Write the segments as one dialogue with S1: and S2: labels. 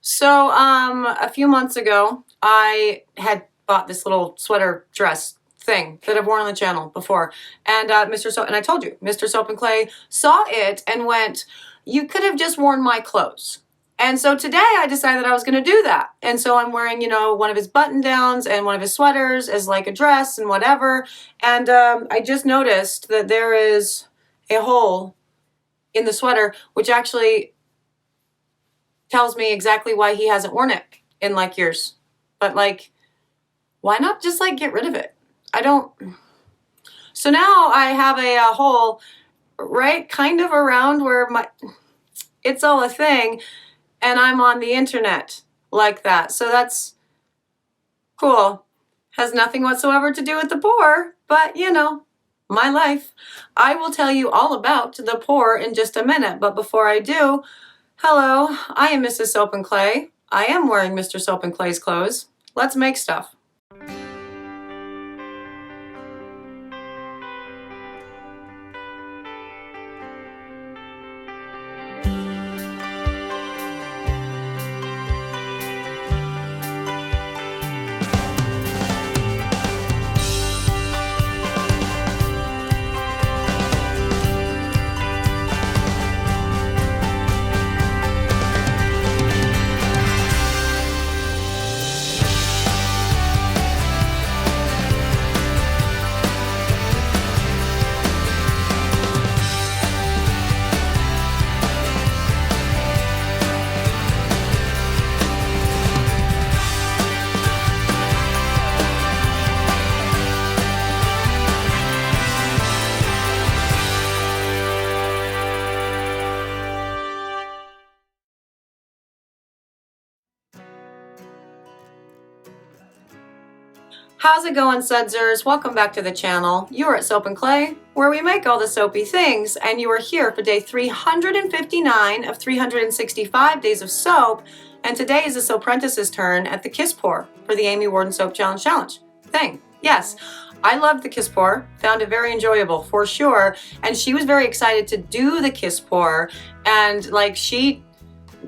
S1: A few months ago, I had bought this little sweater dress thing that I've worn on the channel before. And and I told you, Mr. Soap and Clay saw it and went, "You could have just worn my clothes." And so today I decided I was going to do that. And so I'm wearing, one of his button downs and one of his sweaters as like a dress and whatever. And I just noticed that there is a hole in the sweater, which actually tells me exactly why he hasn't worn it in like years. But like, why not just like get rid of it? I don't. So now I have a hole right kind of around where it's all a thing, and I'm on the internet like that. So that's cool. Has nothing whatsoever to do with the poor, but my life. I will tell you all about the poor in just a minute, but before I do, hello, I am Mrs. Soap and Clay. I am wearing Mr. Soap and Clay's clothes. Let's make stuff. How's it going, Sudsers? Welcome back to the channel. You are at Soap and Clay, where we make all the soapy things, and you are here for day 359 of 365 days of soap, and today is the Soaprentice's turn at the Kiss Pour for the Amy Warden Soap Challenge thing. Yes, I loved the Kiss Pour, found it very enjoyable for sure, and she was very excited to do the Kiss Pour, and like she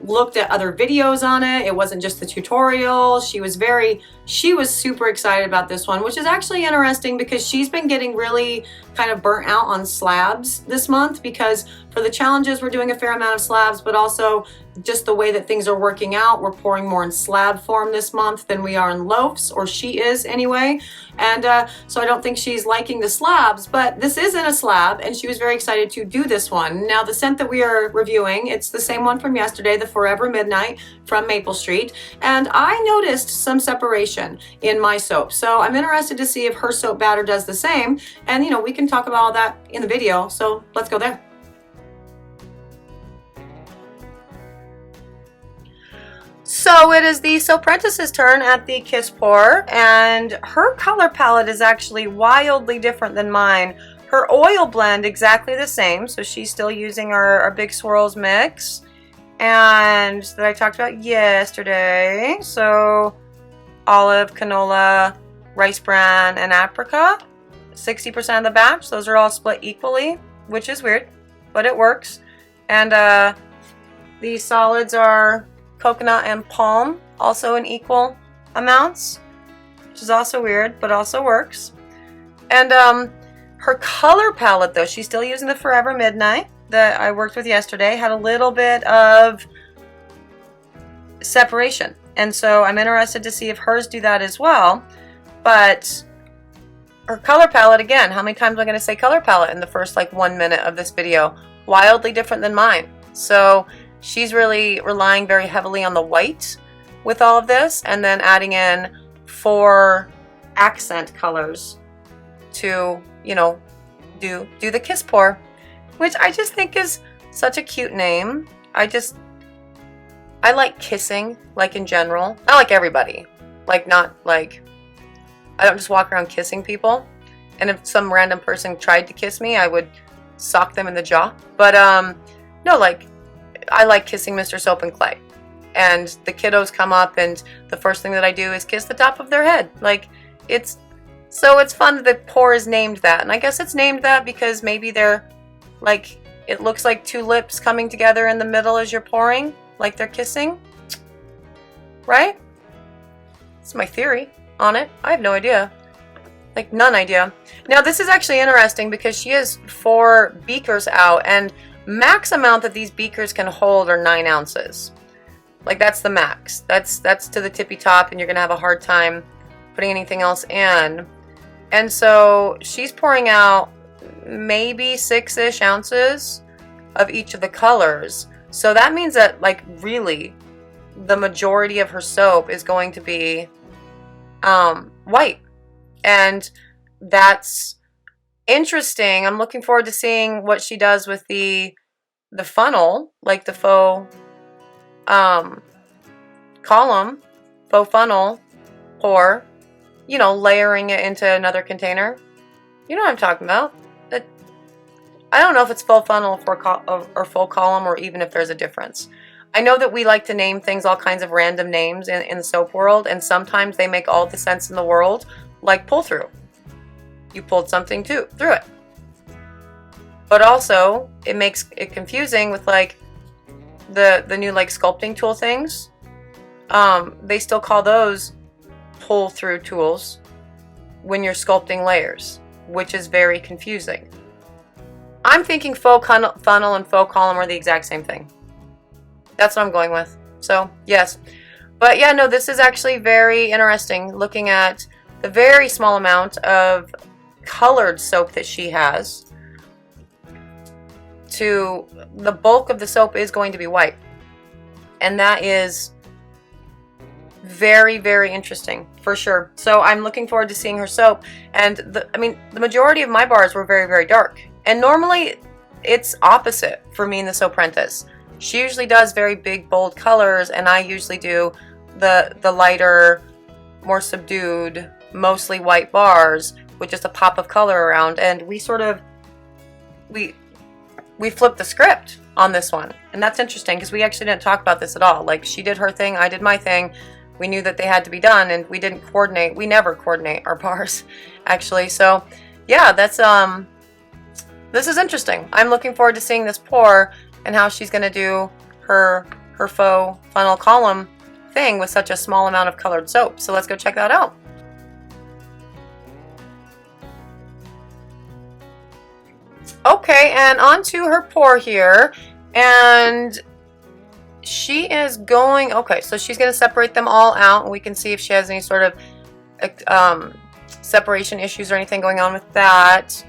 S1: looked at other videos on it. It wasn't just the tutorial. She was super excited about this one, which is actually interesting because she's been getting really kind of burnt out on slabs this month, because for the challenges we're doing a fair amount of slabs, but also just the way that things are working out, we're pouring more in slab form this month than we are in loaves, or she is anyway. And so I don't think she's liking the slabs, but this isn't a slab, and she was very excited to do this one. Now the scent that we are reviewing, it's the same one from yesterday, the Forever Midnight from Maple Street, and I noticed some separation in my soap. So I'm interested to see if her soap batter does the same, and we can talk about all that in the video, so let's go there. So it is the Soaprentice's turn at the Kiss Pour, and her color palette is actually wildly different than mine. Her oil blend exactly the same, so she's still using our Big Swirls mix, and that I talked about yesterday. So olive, canola, rice bran, and apricot. 60% of the batch. Those are all split equally, which is weird, but it works. And these solids are coconut and palm, also in equal amounts, which is also weird, but also works. And her color palette, though, she's still using the Forever Midnight that I worked with yesterday, had a little bit of separation. And so I'm interested to see if hers do that as well. But her color palette, again, how many times am I going to say color palette in the first like 1 minute of this video? Wildly different than mine. So she's really relying very heavily on the white with all of this, and then adding in 4 accent colors to, do the Kiss Pour, which I just think is such a cute name. I like kissing, like in general. I like everybody. Like, not like, I don't just walk around kissing people. And if some random person tried to kiss me, I would sock them in the jaw. But no, like, I like kissing Mr. Soap and Clay. And the kiddos come up, and the first thing that I do is kiss the top of their head. Like, it's fun that the pour is named that. And I guess it's named that because maybe they're, like, it looks like 2 lips coming together in the middle as you're pouring, like they're kissing. right? It's my theory on it. I have no idea. Like, none idea. Now, this is actually interesting because she has 4 beakers out, and max amount that these beakers can hold are 9 ounces. Like, that's the max. That's to the tippy top, and you're going to have a hard time putting anything else in. And so she's pouring out maybe 6-ish ounces of each of the colors. So that means that, like, really, the majority of her soap is going to be white. And that's interesting. I'm looking forward to seeing what she does with the funnel, like the faux column, faux funnel pour, you know, layering it into another container. You know what I'm talking about. I don't know if it's faux funnel or faux column, or even if there's a difference. I know that we like to name things all kinds of random names in the soap world, and sometimes they make all the sense in the world, like pull through. You pulled something through it. But also, it makes it confusing with, like, the new, like, sculpting tool things. They still call those pull through tools when you're sculpting layers, which is very confusing. I'm thinking faux funnel and faux column are the exact same thing. That's what I'm going with. So, yes. But yeah, no, this is actually very interesting, looking at the very small amount of colored soap that she has. To the bulk of the soap is going to be white. And that is very, very interesting, for sure. So I'm looking forward to seeing her soap. And the majority of my bars were very, very dark. And normally it's opposite for me in the Soaprentice. She usually does very big, bold colors, and I usually do the lighter, more subdued, mostly white bars with just a pop of color around. And we sort of, we flipped the script on this one. And that's interesting because we actually didn't talk about this at all. Like, she did her thing, I did my thing. We knew that they had to be done, and we didn't coordinate. We never coordinate our bars, actually. So, yeah, that's this is interesting. I'm looking forward to seeing this pour and how she's going to do her faux funnel column thing with such a small amount of colored soap. So let's go check that out. Okay, and onto her pour here, and she is going, okay, so she's going to separate them all out, and we can see if she has any sort of separation issues or anything going on with that.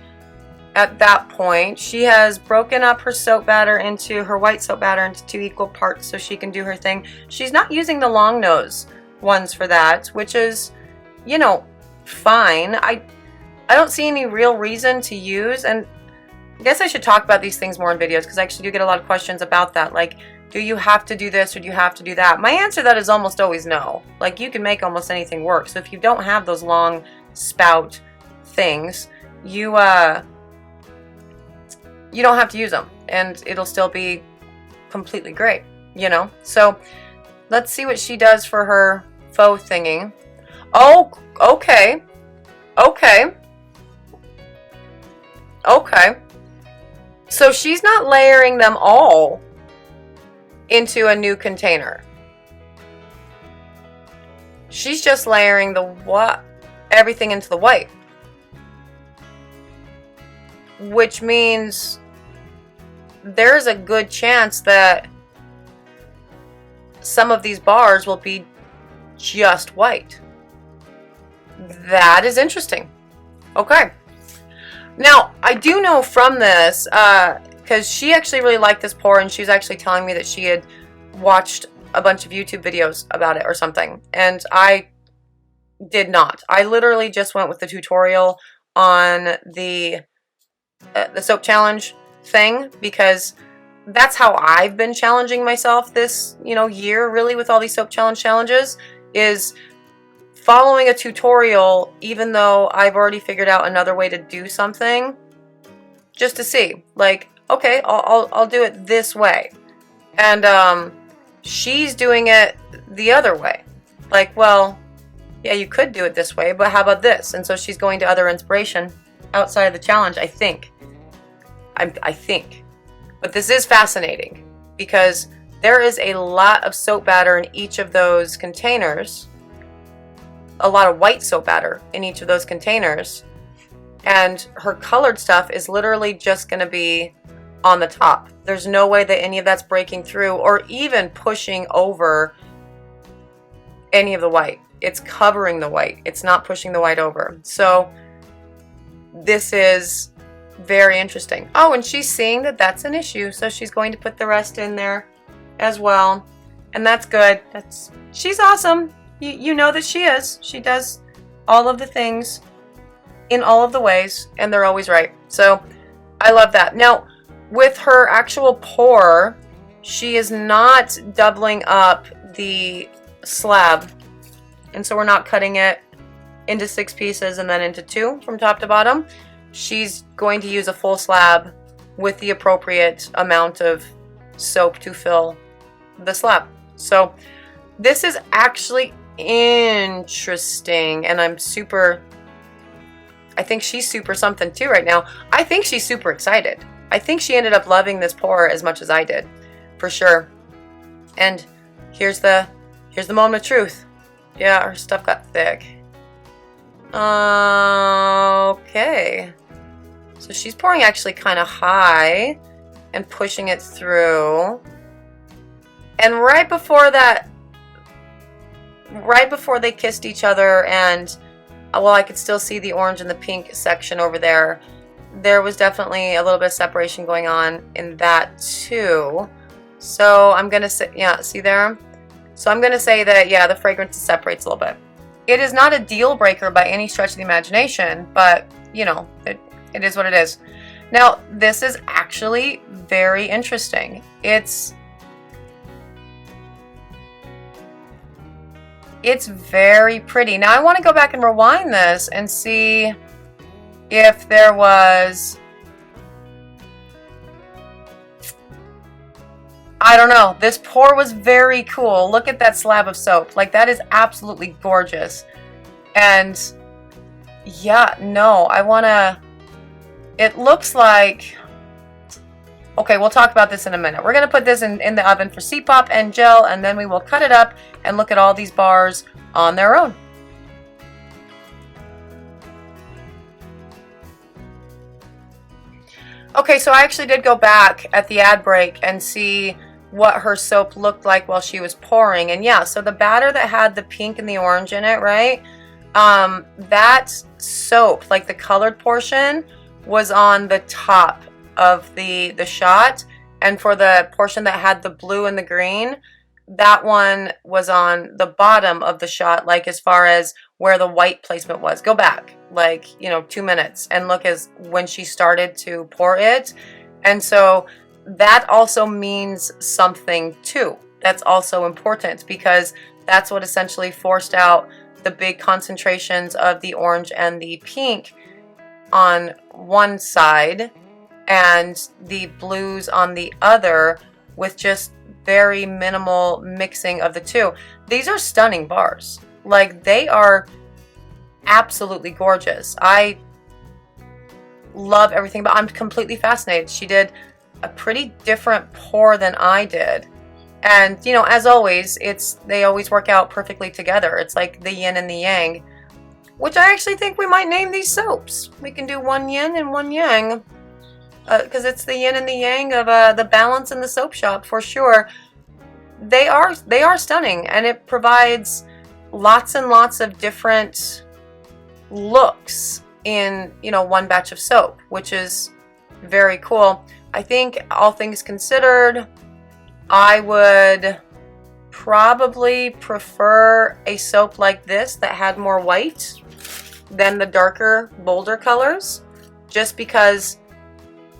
S1: At that point, she has broken up her soap batter into her white soap batter into 2 equal parts so she can do her thing. She's not using the long nose ones for that, which is, you know, fine. I don't see any real reason to use, and I guess I should talk about these things more in videos because I actually do get a lot of questions about that. Like, do you have to do this or do you have to do that? My answer to that is almost always no. Like, you can make almost anything work. So if you don't have those long spout things, you don't have to use them, and it'll still be completely great, you know? So let's see what she does for her faux thingy. Oh, okay. Okay. Okay. So she's not layering them all into a new container. She's just layering everything into the white. Which means there's a good chance that some of these bars will be just white. That is interesting. Okay. Now, I do know from this, because she actually really liked this pour, and she was actually telling me that she had watched a bunch of YouTube videos about it or something, and I did not. I literally just went with the tutorial on the soap challenge thing, because that's how I've been challenging myself this, year, really, with all these soap challenges, is following a tutorial, even though I've already figured out another way to do something, just to see, like, okay, I'll do it this way. And she's doing it the other way. Like, well, yeah, you could do it this way, but how about this? And so she's going to other inspiration outside of the challenge, I think. I think. But this is fascinating, because There is a lot of soap batter in each of those containers. A lot of white soap batter in each of those containers. And her colored stuff is literally just going to be on the top. There's no way that any of that's breaking through or even pushing over any of the white. It's covering the white. It's not pushing the white over. So this is very interesting. Oh, and she's seeing that that's an issue, so she's going to put the rest in there as well. And that's good. She's awesome. You know that she is. She does all of the things in all of the ways, and they're always right. So I love that. Now, with her actual pour, she is not doubling up the slab, and so we're not cutting it into 6 pieces and then into 2 from top to bottom. She's going to use a full slab with the appropriate amount of soap to fill the slab. So this is actually interesting, and I think she's super something too right now. I think she's super excited. I think she ended up loving this pour as much as I did, for sure. And here's the moment of truth. Yeah, her stuff got thick. Okay. So she's pouring actually kind of high and pushing it through. And right before they kissed each other, and well, I could still see the orange and the pink section over there. There was definitely a little bit of separation going on in that too. So I'm gonna say, yeah, see there? So I'm gonna say that, yeah, the fragrance separates a little bit. It is not a deal breaker by any stretch of the imagination, but you know, it is what it is. Now, this is actually very interesting. It's very pretty. Now I want to go back and rewind this and see if there was, I don't know. This pour was very cool. Look at that slab of soap. Like, that is absolutely gorgeous. And yeah, no, I want to, it looks like, okay, we'll talk about this in a minute. We're going to put this in the oven for C-pop and gel, and then we will cut it up and look at all these bars on their own. Okay, so I actually did go back at the ad break and see what her soap looked like while she was pouring. And yeah, so the batter that had the pink and the orange in it, right? That soap, like the colored portion, was on the top of the shot, and for the portion that had the blue and the green, that one was on the bottom of the shot, like as far as where the white placement was. Go back like, 2 minutes and look as when she started to pour it. And so that also means something too. That's also important, because that's what essentially forced out the big concentrations of the orange and the pink on one side and the blues on the other, with just very minimal mixing of the two. These are stunning bars. Like, they are absolutely gorgeous. I love everything, but I'm completely fascinated. She did a pretty different pour than I did. And, as always, they always work out perfectly together. It's like the yin and the yang, which I actually think we might name these soaps. We can do one yin and one yang, because it's the yin and the yang of the balance in the soap shop, for sure. They are stunning, and it provides lots and lots of different looks in one batch of soap, which is very cool. I think, all things considered, I would probably prefer a soap like this that had more white than the darker, bolder colors, just because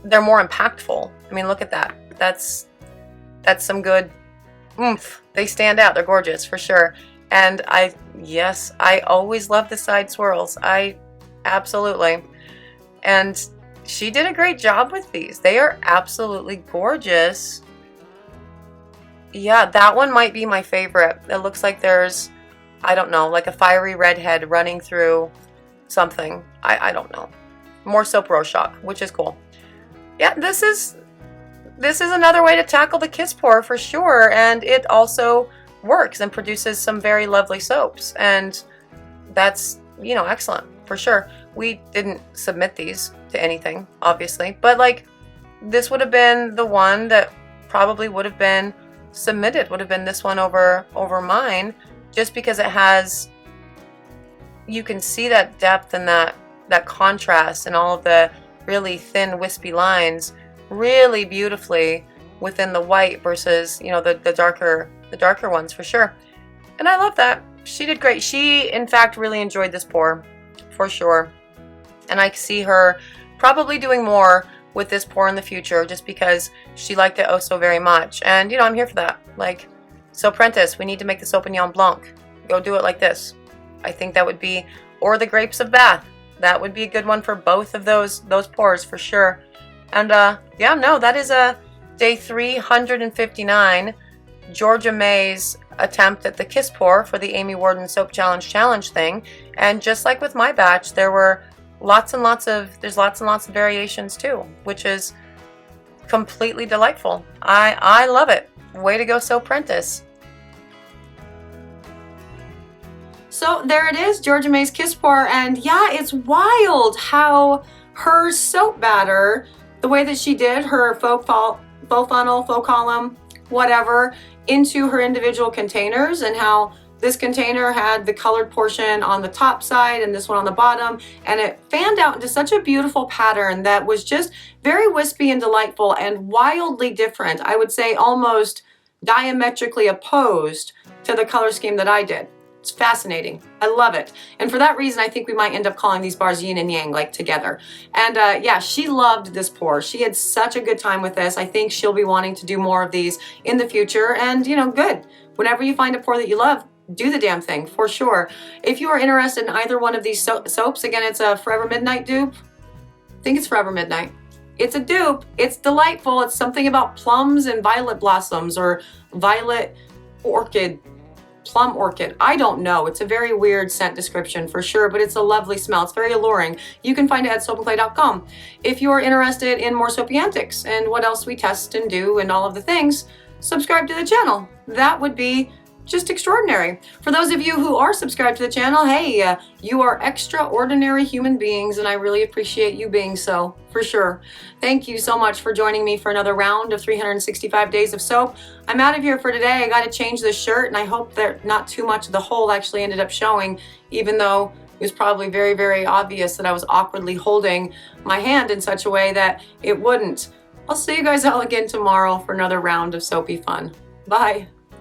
S1: they're more impactful. I mean, look at that. That's some good oomph. They stand out. They're gorgeous, for sure. And I always love the side swirls. Absolutely. And she did a great job with these. They are absolutely gorgeous. Yeah, that one might be my favorite. It looks like there's, I don't know, like a fiery redhead running through something. I don't know. More soap Rorschach, which is cool. Yeah, this is this is another way to tackle the kiss pour for sure, and it also works and produces some very lovely soaps, and that's, you know, excellent for sure. We didn't submit these to anything, obviously, but like this would have been the one that probably would have been submitted, would have been this one over mine, just because it has, you can see that depth and that contrast and all of the really thin wispy lines really beautifully within the white versus, you know, the darker ones for sure. And I love that. She did great. She in fact really enjoyed this pour for sure, and I see her probably doing more with this pour in the future just because she liked it oh so very much. And you know, I'm here for that. Like, Soaprentice, we need to make the Sauvignon Blanc. Go do it like this. I think that would be, or the Grapes of Bath. That would be a good one for both of those pours for sure. And yeah, no, that is a day 359, Georgia May's attempt at the kiss pour for the Amy Warden Soap Challenge thing. And just like with my batch, there were lots and lots of variations too, which is completely delightful. I love it. Way to go, Soaprentice. So there it is, Georgia May's kiss pour, and yeah, it's wild how her soap batter, the way that she did her faux funnel, faux column, whatever, into her individual containers, and how this container had the colored portion on the top side and this one on the bottom, and it fanned out into such a beautiful pattern that was just very wispy and delightful and wildly different. I would say almost diametrically opposed to the color scheme that I did. It's fascinating. I love it. And for that reason, I think we might end up calling these bars yin and yang, like together. And yeah, she loved this pour. She had such a good time with this. I think she'll be wanting to do more of these in the future. And you know, good. Whenever you find a pour that you love, do the damn thing for sure. If you are interested in either one of these soaps, again, it's a Forever Midnight dupe. I think it's Forever Midnight. It's a dupe. It's delightful. It's something about plums and violet blossoms, or violet orchid, plum orchid. I don't know. It's a very weird scent description for sure, but it's a lovely smell. It's very alluring. You can find it at soapandclay.com. If you're interested in more soapy antics and what else we test and do and all of the things, subscribe to the channel. That would be just extraordinary. For those of you who are subscribed to the channel, hey, you are extraordinary human beings, and I really appreciate you being so, for sure. Thank you so much for joining me for another round of 365 days of soap. I'm out of here for today. I got to change this shirt, and I hope that not too much of the hole actually ended up showing, even though it was probably very, very obvious that I was awkwardly holding my hand in such a way that it wouldn't. I'll see you guys all again tomorrow for another round of soapy fun. Bye.